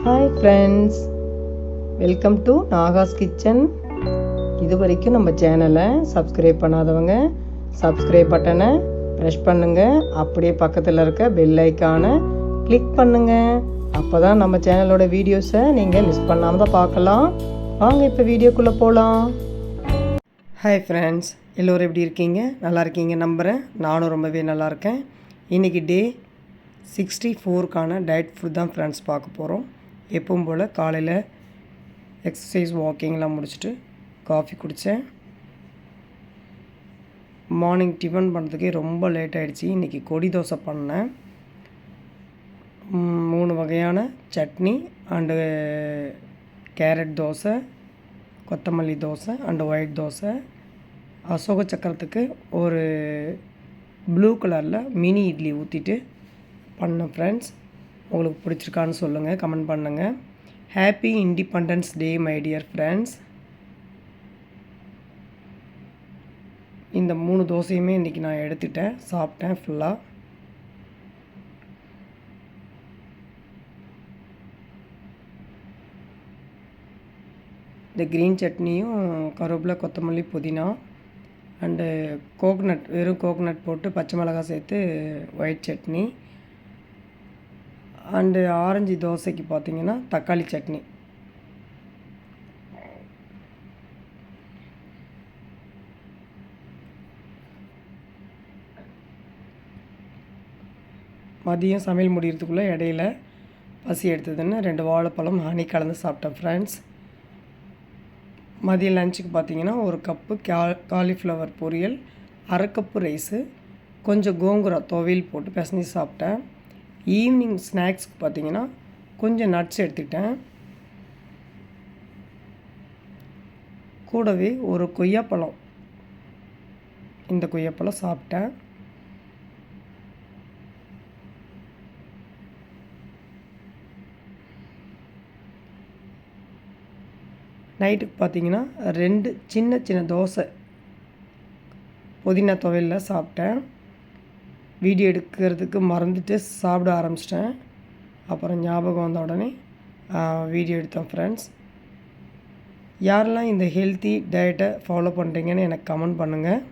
Hi friends, welcome to Nahash kitchen. இது வரைக்கும் நம்ம சேனலை சப்ஸ்கிரைப் பண்ணாதவங்க சப்ஸ்கிரைப் பட்டனை ப்ரெஸ் பண்ணுங்கள். அப்படியே பக்கத்தில் இருக்க பெல் ஐக்கானை கிளிக் பண்ணுங்கள். அப்போ தான் நம்ம சேனலோட வீடியோஸை நீங்கள் மிஸ் பண்ணாமல் தான் பார்க்கலாம். வாங்க இப்போ வீடியோக்குள்ளே போகலாம். ஹாய் ஃப்ரெண்ட்ஸ், எல்லோரும் எப்படி இருக்கீங்க? நல்லா இருக்கீங்க நம்புகிறேன். நானும் ரொம்பவே நல்லா இருக்கேன். இன்றைக்கி டே 64க்கான டயட் ஃபுட் தான் ஃப்ரெண்ட்ஸ் பார்க்க போகிறோம். எப்பவும் போல் காலையில் எக்ஸசைஸ் வாக்கிங்லாம் முடிச்சுட்டு காஃபி குடித்தேன். மார்னிங் டிஃபன் பண்ணுறதுக்கே ரொம்ப லேட் ஆகிடுச்சி. இன்றைக்கி கொடி தோசை பண்ணேன். 3 வகையான சட்னி அண்டு கேரட் தோசை, கொத்தமல்லி தோசை அண்டு ஒயிட் தோசை. அசோக சக்கரத்துக்கு ஒரு ப்ளூ கலரில் மினி இட்லி ஊற்றிட்டு பண்ணேன் ஃப்ரெண்ட்ஸ். உங்களுக்கு பிடிச்சிருக்கான்னு சொல்லுங்கள், கமெண்ட் பண்ணுங்கள். Happy independence day my dear friends. இந்த 3 தோசையுமே இன்றைக்கி நான் எடுத்துட்டேன், சாப்பிட்டேன் ஃபுல்லாக. இந்த க்ரீன் சட்னியும் கருவேப்பிலை, கொத்தமல்லி, புதினா அண்டு கோகனட், வெறும் கோகனட் போட்டு பச்சை மிளகாய் சேர்த்து ஒயிட் சட்னி. அண்டு ஆரஞ்சு தோசைக்கு பார்த்திங்கன்னா தக்காளி சட்னி. மதியம் சமையல் முடிகிறதுக்குள்ளே இடையில பசி எடுத்ததுன்னு 2 வாழைப்பழம் ஹனி கலந்து சாப்பிட்டேன் ஃப்ரெண்ட்ஸ். மதியம் லஞ்சுக்கு பார்த்திங்கன்னா ஒரு கப்பு காலிஃப்ளவர் பொரியல், 1/2 கப்பு ரைஸு, கொஞ்சம் கோங்குரா துவையல் போட்டு பிசைஞ்சு சாப்பிட்டேன். ஈவினிங் ஸ்நாக்ஸ்க்கு பார்த்திங்கன்னா கொஞ்சம் நட்ஸ் எடுத்துக்கிட்டேன். கூடவே ஒரு கொய்யாப்பழம், இந்த கொய்யாப்பழம் சாப்பிட்டேன். நைட்டுக்கு பார்த்திங்கன்னா 2 சின்ன தோசை புதினா துவையலில் சாப்பிட்டேன். வீடியோ எடுக்கிறதுக்கு மறந்துட்டு சாப்பிட ஆரம்பிச்சிட்டேன். அப்புறம் ஞாபகம் வந்த உடனே வீடியோ எடுத்தேன் ஃப்ரெண்ட்ஸ். யாரெல்லாம் இந்த ஹெல்த்தி டயட்டை ஃபாலோ பண்ணுறீங்கன்னு எனக்கு கமெண்ட் பண்ணுங்கள்.